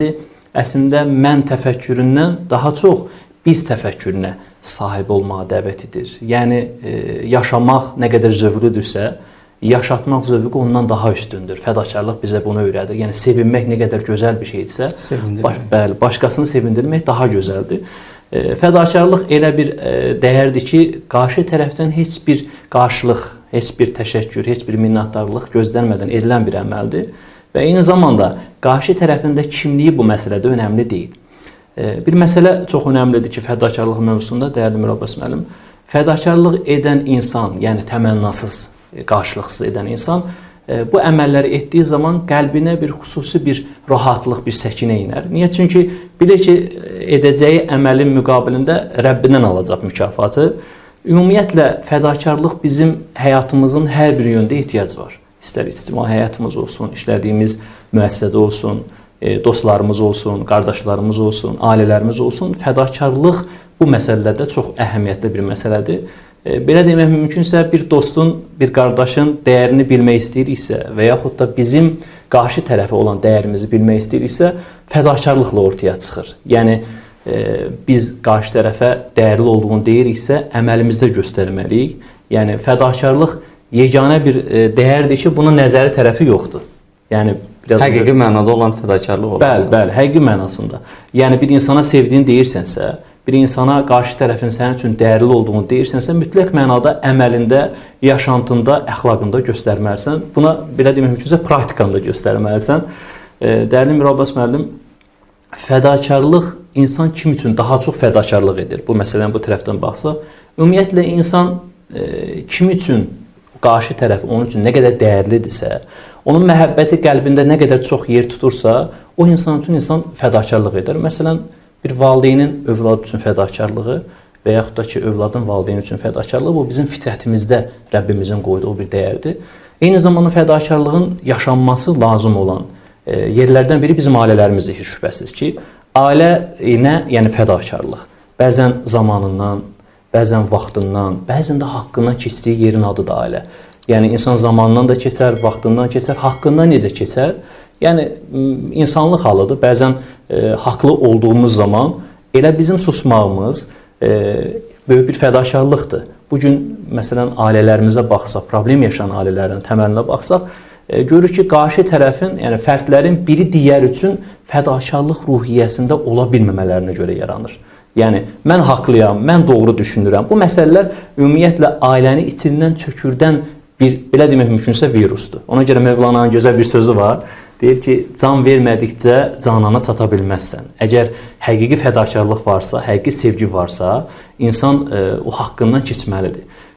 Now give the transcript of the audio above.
Əslində mən təfəkküründən daha çox biz təfəkkürünə sahib olmağa dəvət edir. Yəni yaşamaq nə qədər zövqlüdürsə, yaşatmaq zövqü ondan daha üstündür. Fədakarlıq bizə bunu öyrədir. Yəni sevinmək nə qədər gözəl bir şeydirsə, başqasını sevindirmək daha gözəldir. Fədakarlıq elə bir dəyərdir ki, qarşı tərəfdən heç bir qarşılıq, heç bir təşəkkür, heç bir minnətdarlıq gözlənmədən edilən bir əməldir. Və eyni zamanda qarşı tərəfində kimliyi bu məsələdə önəmli deyil. Bir məsələ çox önəmlidir ki, fədakarlıq mövzusunda, dəyərli Mir Abbas müəllim, fədakarlıq edən insan, yəni təmənnasız, qarşılıqsız edən insan bu əməlləri etdiyi zaman qəlbinə bir xüsusi bir rahatlıq, bir səkinə iner. Niyə? Çünki bilir ki, edəcəyi əməlin müqabilində Rəbbindən alacaq mükafatı. Ümumiyyətlə, fədakarlıq bizim həyatımızın hər bir yöndə ehtiyac var. İstər ictimai həyatımız olsun, işlədiyimiz müəssisədə olsun, dostlarımız olsun, qardaşlarımız olsun, ailələrimiz olsun. Fədakarlıq bu məsələdə çox əhəmiyyətli bir məsələdir. Belə demək mümkünsə, bir dostun, bir qardaşın dəyərini bilmək istəyiriksə və yaxud da bizim qarşı tərəfə olan dəyərimizi bilmək istəyiriksə, fədakarlıqla ortaya çıxır. Yəni, biz qarşı tərəfə dəyərli olduğunu deyiriksə, əməlimizdə göstərməliyik. Yəni, fədakarlıq yeganə bir dəyərdir ki, bunun nəzəri tərəfi yoxdur. Yəni, həqiqi mənada olan fədakarlıq olur. Bəli, həqiqi mənasında. Yəni, bir insana sevdiyini deyirsənsə, bir insana qarşı tərəfin sənin üçün dəyərli olduğunu deyirsənsə, mütləq mənada əməlində, yaşantında, əxlaqında göstərməlisən. Buna, belə demək mümkünsə, praktikanda göstərməlisən. Dəyərli Mir Abbas müəllim, fədakarlıq insan kim üçün daha çox fədakarlıq edir? Bu məsələni bu tərəfdən baxsaq, ümumiyyətlə, insan kim üçün qarşı tərəf onun üçün nə qədər dəyərlidirsə, onun məhəbbəti qəlbində nə qədər çox yer tutursa, o insan üçün insan fədakarlıq edir. Məsələn, bir valideynin övlad üçün fədakarlığı və yaxud da ki, övladın valideyn üçün fədakarlığı, bu bizim fitrətimizdə Rəbbimizin qoyduğu bir dəyərdir. Eyni zamanda fədakarlığın yaşanması lazım olan yerlərdən biri bizim ailələrimizdir, heç şübhəsiz ki, ailənə, yəni fədakarlıq, bəzən zamanından, bəzən vaxtından, bəzən də haqqından keçdiyi yerin adıdır ailə. Yəni, insan zamanından da keçər, vaxtından keçər, haqqından necə keçər? Yəni, insanlıq halıdır. Bəzən haqlı olduğumuz zaman elə bizim susmağımız böyük bir fədakarlıqdır. Bugün, məsələn, ailələrimizə baxsaq, problem yaşayan ailələrin təməlinə baxsaq, görürük ki, qarşı tərəfin, yəni fərdlərin biri digər üçün fədakarlıq ruhiyyəsində ola bilməmələrinə görə yaranır. Yəni, mən haqlıyam, mən doğru düşünürəm. Bu məsələlər ümumiyyətlə ailəni itirindən, çökürdən bir, belə demək mümkünsə, virusdur. Ona görə Mövlananın gözəl bir sözü var. Deyir ki, can vermədikcə canana çata bilməzsən. Əgər həqiqi fədakarlıq varsa, həqiqi sevgi varsa, insan o haqqından keçməlidir.